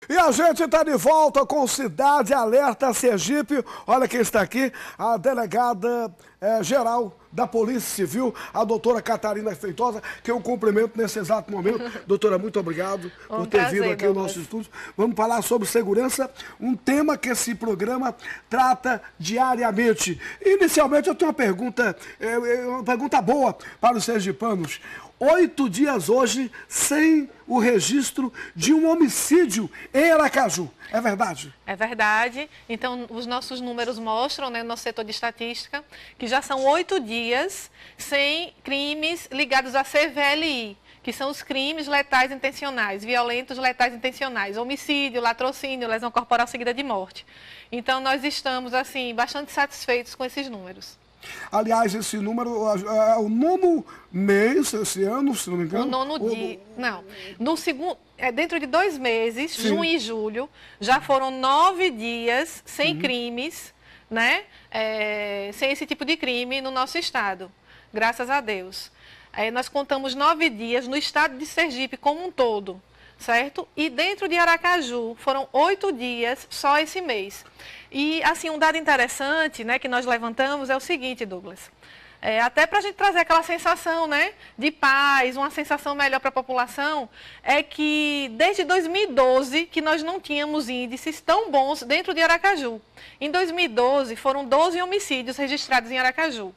E a gente está de volta com Cidade Alerta Sergipe. Olha quem está aqui, a delegada geral da Polícia Civil, a doutora Catarina Feitosa, que eu cumprimento nesse exato momento. Doutora, muito obrigado por ter vindo aqui ao nosso estúdio. Vamos falar sobre segurança, um tema que esse programa trata diariamente. Inicialmente, eu tenho uma pergunta boa para os sergipanos. 8 dias hoje sem o registro de um homicídio em Aracaju. É verdade? É verdade. Então, os nossos números mostram, né, no nosso setor de estatística, que já são 8 dias sem crimes ligados à CVLI, que são os crimes letais intencionais, violentos letais intencionais, homicídio, latrocínio, lesão corporal seguida de morte. Então, nós estamos, assim, bastante satisfeitos com esses números. Aliás, esse número é o 9º mês esse ano, se não me engano. O 9º dia. Não. No segundo, dentro de 2 meses, sim, junho e julho, já foram 9 dias sem crimes, né? Sem esse tipo de crime no nosso estado. Graças a Deus. Nós contamos 9 dias no estado de Sergipe como um todo, certo? E dentro de Aracaju foram 8 dias só esse mês. E, assim, um dado interessante, né, que nós levantamos é o seguinte, Douglas. Até para a gente trazer aquela sensação, né, de paz, uma sensação melhor para a população, é que desde 2012 que nós não tínhamos índices tão bons dentro de Aracaju. Em 2012 foram 12 homicídios registrados em Aracaju.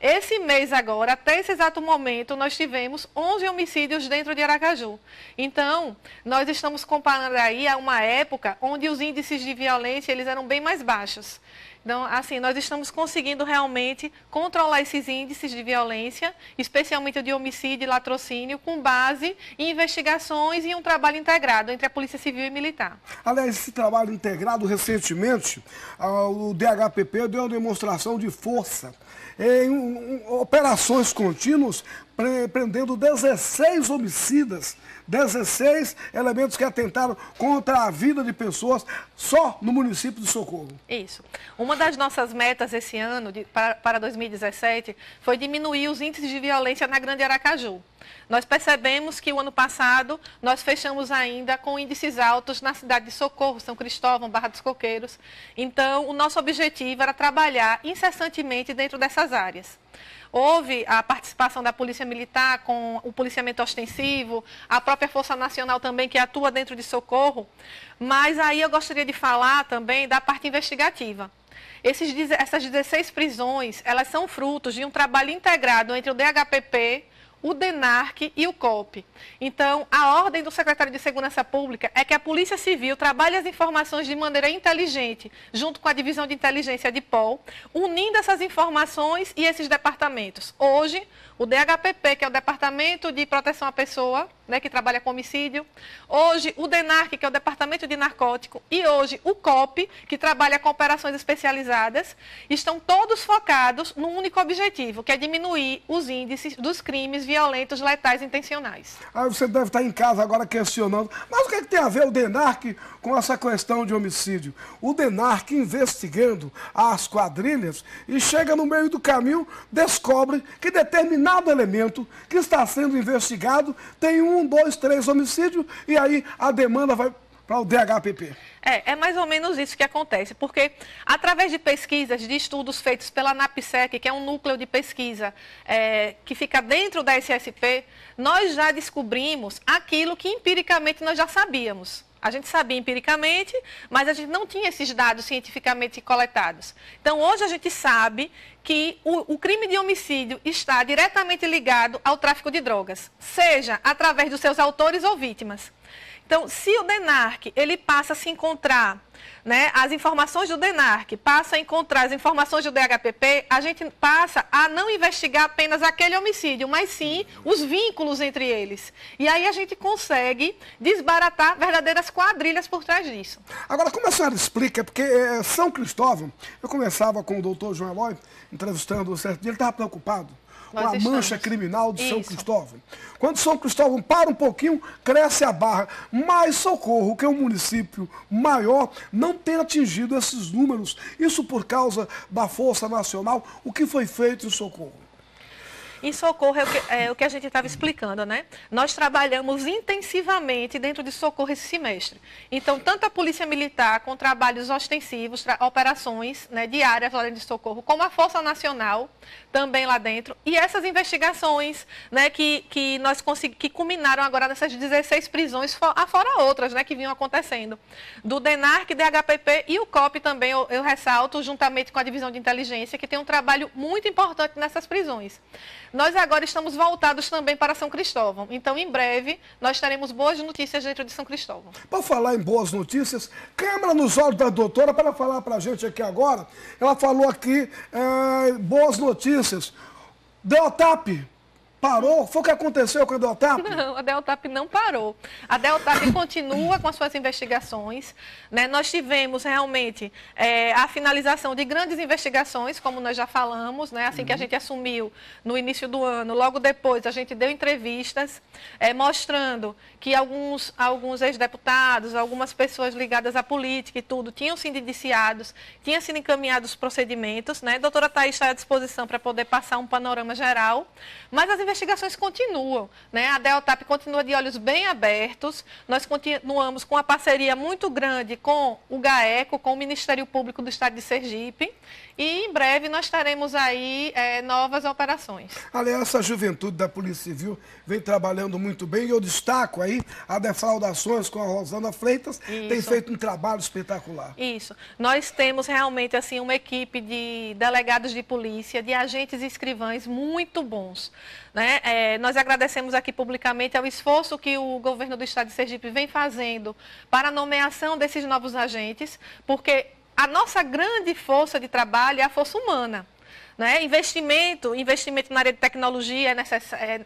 Esse mês agora, até esse exato momento, nós tivemos 11 homicídios dentro de Aracaju. Então, nós estamos comparando aí a uma época onde os índices de violência eles eram bem mais baixos. Então, assim, nós estamos conseguindo realmente controlar esses índices de violência, especialmente o de homicídio e latrocínio, com base em investigações e um trabalho integrado entre a Polícia Civil e Militar. Aliás, esse trabalho integrado, recentemente, o DHPP deu uma demonstração de força em operações contínuas, prendendo 16 homicidas, 16 elementos que atentaram contra a vida de pessoas só no município de Socorro. Isso. Uma das nossas metas esse ano, para 2017, foi diminuir os índices de violência na Grande Aracaju. Nós percebemos que o ano passado nós fechamos ainda com índices altos na cidade de Socorro, São Cristóvão, Barra dos Coqueiros. Então, o nosso objetivo era trabalhar incessantemente dentro dessas áreas. Houve a participação da Polícia Militar com o policiamento ostensivo, a própria Força Nacional também que atua dentro de Socorro, mas aí eu gostaria de falar também da parte investigativa. Essas 16 prisões, elas são frutos de um trabalho integrado entre o DHPP, o DENARC e o COP. Então, a ordem do secretário de Segurança Pública é que a Polícia Civil trabalhe as informações de maneira inteligente, junto com a Divisão de Inteligência de POL, unindo essas informações e esses departamentos. Hoje, o DHPP, que é o Departamento de Proteção à Pessoa, né, que trabalha com homicídio. Hoje, o DENARC, que é o Departamento de Narcótico. E hoje, o COP, que trabalha com operações especializadas. Estão todos focados num único objetivo, que é diminuir os índices dos crimes violentos, letais e intencionais. Aí você deve estar em casa agora questionando, mas o que tem a ver o DENARC com essa questão de homicídio? O DENARC investigando as quadrilhas e chega no meio do caminho, descobre que determinado elemento que está sendo investigado tem 1, 2, 3 homicídios e aí a demanda vai para o DHPP. É mais ou menos isso que acontece, porque através de pesquisas, de estudos feitos pela NAPSEC, que é um núcleo de pesquisa que fica dentro da SSP, nós já descobrimos aquilo que empiricamente nós já sabíamos. A gente sabia empiricamente, mas a gente não tinha esses dados cientificamente coletados. Então, hoje a gente sabe que o crime de homicídio está diretamente ligado ao tráfico de drogas, seja através dos seus autores ou vítimas. Então, se o DENARC, ele passa a se encontrar, né, as informações do DENARC, passa a encontrar as informações do DHPP, a gente passa a não investigar apenas aquele homicídio, mas sim os vínculos entre eles. E aí a gente consegue desbaratar verdadeiras quadrilhas por trás disso. Agora, como a senhora explica, porque São Cristóvão, eu conversava com o doutor João Eloy, entrevistando um certo dia, ele estava preocupado com a mancha criminal de São Cristóvão. Quando São Cristóvão para um pouquinho, cresce a barra. Mas Socorro, que é um município maior, não tem atingido esses números. Isso por causa da Força Nacional. O que foi feito em Socorro? Em Socorro é o que a gente estava explicando, né? Nós trabalhamos intensivamente dentro de Socorro esse semestre. Então, tanto a Polícia Militar, com trabalhos ostensivos, operações, né, diárias lá dentro de Socorro, como a Força Nacional, também lá dentro. E essas investigações, né, que culminaram agora nessas 16 prisões, fora outras, né, que vinham acontecendo. Do DENARC, DHPP e o COP também, eu ressalto, juntamente com a Divisão de Inteligência, que tem um trabalho muito importante nessas prisões. Nós agora estamos voltados também para São Cristóvão. Então, em breve, nós teremos boas notícias dentro de São Cristóvão. Para falar em boas notícias, câmera nos olhos da doutora para falar para a gente aqui agora. Ela falou aqui, boas notícias. Deltap parou? Foi o que aconteceu com a Deltap? Não, a Deltap não parou. A Deltap continua com as suas investigações, né? Nós tivemos realmente a finalização de grandes investigações, como nós já falamos, né? Assim que a gente assumiu no início do ano, logo depois a gente deu entrevistas mostrando que alguns ex-deputados, algumas pessoas ligadas à política e tudo, tinham sido indiciados, tinham sido encaminhados procedimentos, né? A doutora Thaís está à disposição para poder passar um panorama geral, mas as investigações continuam, né? A Deltap continua de olhos bem abertos, nós continuamos com uma parceria muito grande com o GAECO, com o Ministério Público do Estado de Sergipe, e em breve nós teremos aí novas operações. Aliás, essa juventude da Polícia Civil vem trabalhando muito bem, e eu destaco aí a Defraudações com a Rosana Freitas, Isso. Tem feito um trabalho espetacular. Isso. Nós temos realmente assim uma equipe de delegados de polícia, de agentes e escrivães muito bons, né? Nós agradecemos aqui publicamente ao esforço que o governo do Estado de Sergipe vem fazendo para a nomeação desses novos agentes, porque a nossa grande força de trabalho é a força humana. Né? Investimento na área de tecnologia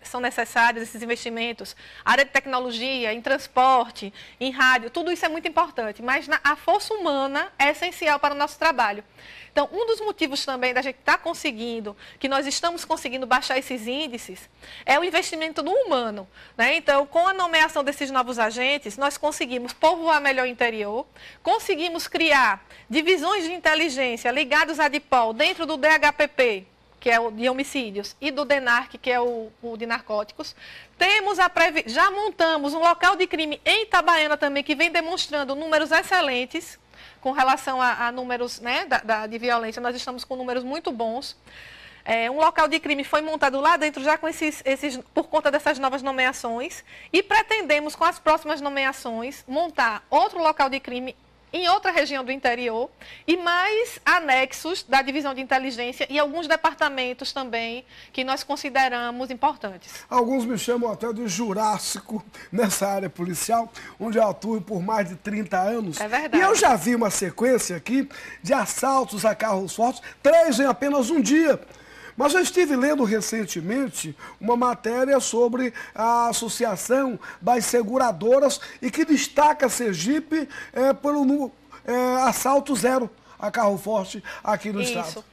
são necessários esses investimentos. Área de tecnologia, em transporte, em rádio, tudo isso é muito importante, mas a força humana é essencial para o nosso trabalho. Então, um dos motivos também da gente estar conseguindo, que nós estamos conseguindo baixar esses índices, é o investimento no humano. Né? Então, com a nomeação desses novos agentes, nós conseguimos povoar melhor o interior, conseguimos criar divisões de inteligência ligadas à DIPOL dentro do DHPP, que é o de homicídios, e do DENARC, que é o de narcóticos. Já montamos um local de crime em Itabaiana também, que vem demonstrando números excelentes, com relação a números, né, de violência. Nós estamos com números muito bons. Um local de crime foi montado lá dentro já com por conta dessas novas nomeações, e pretendemos, com as próximas nomeações, montar outro local de crime em outra região do interior, e mais anexos da divisão de inteligência e alguns departamentos também que nós consideramos importantes. Alguns me chamam até de Jurássico nessa área policial, onde eu atuo por mais de 30 anos. É verdade. E eu já vi uma sequência aqui de assaltos a carros fortes, 3 em apenas um dia. Mas eu estive lendo recentemente uma matéria sobre a Associação das Seguradoras e que destaca Sergipe pelo assalto zero a carro forte aqui no estado.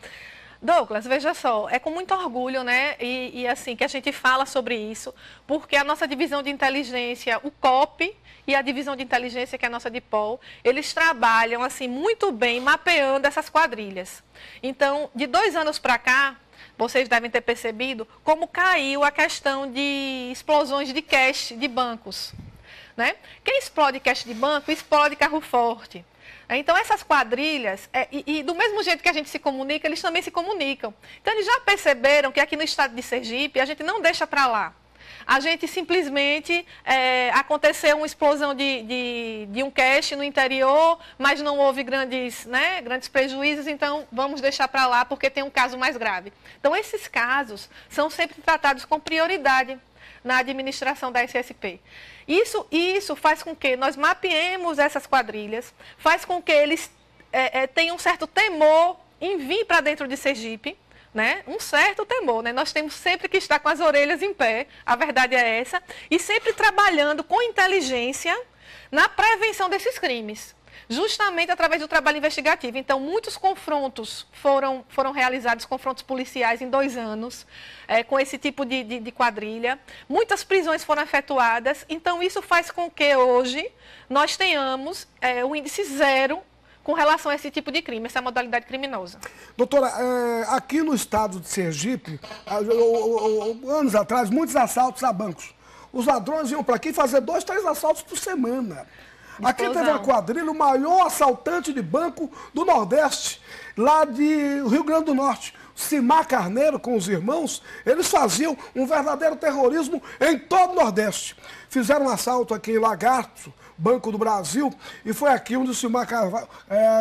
Douglas, veja só, é com muito orgulho, né, e assim, que a gente fala sobre isso, porque a nossa divisão de inteligência, o COP e a divisão de inteligência, que é a nossa DIPOL, eles trabalham, assim, muito bem mapeando essas quadrilhas. Então, de 2 anos para cá, vocês devem ter percebido como caiu a questão de explosões de cash de bancos. Né? Quem explode cash de banco, explode carro forte. Então, essas quadrilhas, e do mesmo jeito que a gente se comunica, eles também se comunicam. Então, eles já perceberam que aqui no estado de Sergipe, a gente não deixa para lá. A gente simplesmente, aconteceu uma explosão de um cache no interior, mas não houve grandes prejuízos, então vamos deixar para lá porque tem um caso mais grave. Então, esses casos são sempre tratados com prioridade na administração da SSP. Isso faz com que nós mapeemos essas quadrilhas, faz com que eles tenham um certo temor em vir para dentro de Sergipe, né? Um certo temor, né? Nós temos sempre que estar com as orelhas em pé, a verdade é essa, e sempre trabalhando com inteligência na prevenção desses crimes, justamente através do trabalho investigativo. Então, muitos confrontos foram realizados, confrontos policiais em 2 anos, com esse tipo de quadrilha. Muitas prisões foram efetuadas, então isso faz com que hoje nós tenhamos o índice zero com relação a esse tipo de crime, essa modalidade criminosa. Doutora, aqui no estado de Sergipe, anos atrás, muitos assaltos a bancos. Os ladrões iam para aqui fazer 2, 3 assaltos por semana. Aqui teve uma quadrilha, o maior assaltante de banco do Nordeste, lá de Rio Grande do Norte. Simar Carneiro, com os irmãos, eles faziam um verdadeiro terrorismo em todo o Nordeste. Fizeram um assalto aqui em Lagarto, Banco do Brasil, e foi aqui onde o Simar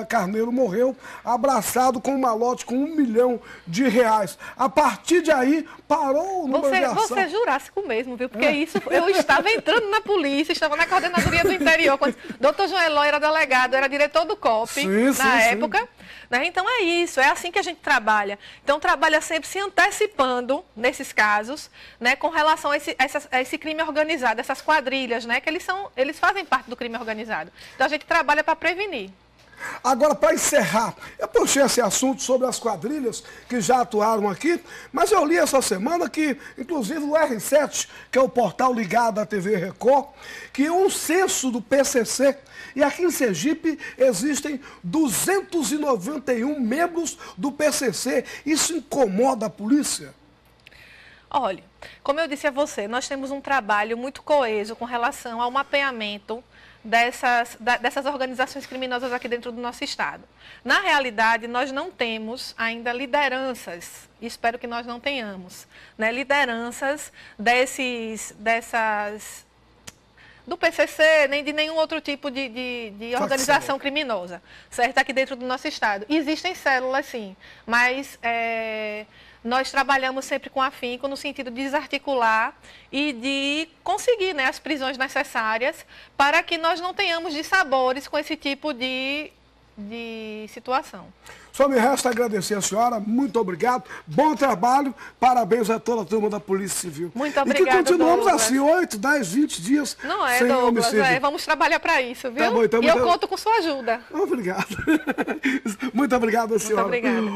Carneiro morreu, abraçado com um malote com R$1 milhão. A partir de aí, parou o número de assaltos. Você é jurássico mesmo, viu? Porque isso, eu estava entrando na polícia, estava na Coordenadoria do Interior, quando Dr. João Eloy era delegado, era diretor do COP na época. Sim. Né? Então é isso, é assim que a gente trabalha. Então trabalha sempre se antecipando nesses casos, né, com relação a esse crime organizado, essas quadrilhas, né, que eles fazem parte do crime organizado. Então a gente trabalha para prevenir. Agora, para encerrar, eu puxei esse assunto sobre as quadrilhas que já atuaram aqui, mas eu li essa semana que, inclusive, o R7, que é o portal ligado à TV Record, que um censo do PCC, e aqui em Sergipe existem 291 membros do PCC. Isso incomoda a polícia? Olha, como eu disse a você, nós temos um trabalho muito coeso com relação ao mapeamento dessas organizações criminosas aqui dentro do nosso estado. Na realidade, nós não temos ainda lideranças, espero que nós não tenhamos, né, lideranças do PCC, nem de nenhum outro tipo de organização criminosa, certo? Aqui dentro do nosso estado. Existem células, sim, mas nós trabalhamos sempre com afinco no sentido de desarticular e de conseguir, né, as prisões necessárias para que nós não tenhamos dissabores com esse tipo de situação. Só me resta agradecer a senhora, muito obrigado, bom trabalho, parabéns a toda a turma da Polícia Civil. Muito obrigada, e que continuamos Douglas. assim, 8, 10, 20 dias Não é, sem Douglas, homicídio. vamos trabalhar para isso, viu? Tá bom, então, e eu conto com sua ajuda. Obrigado. Muito obrigado, senhora. Muito obrigada.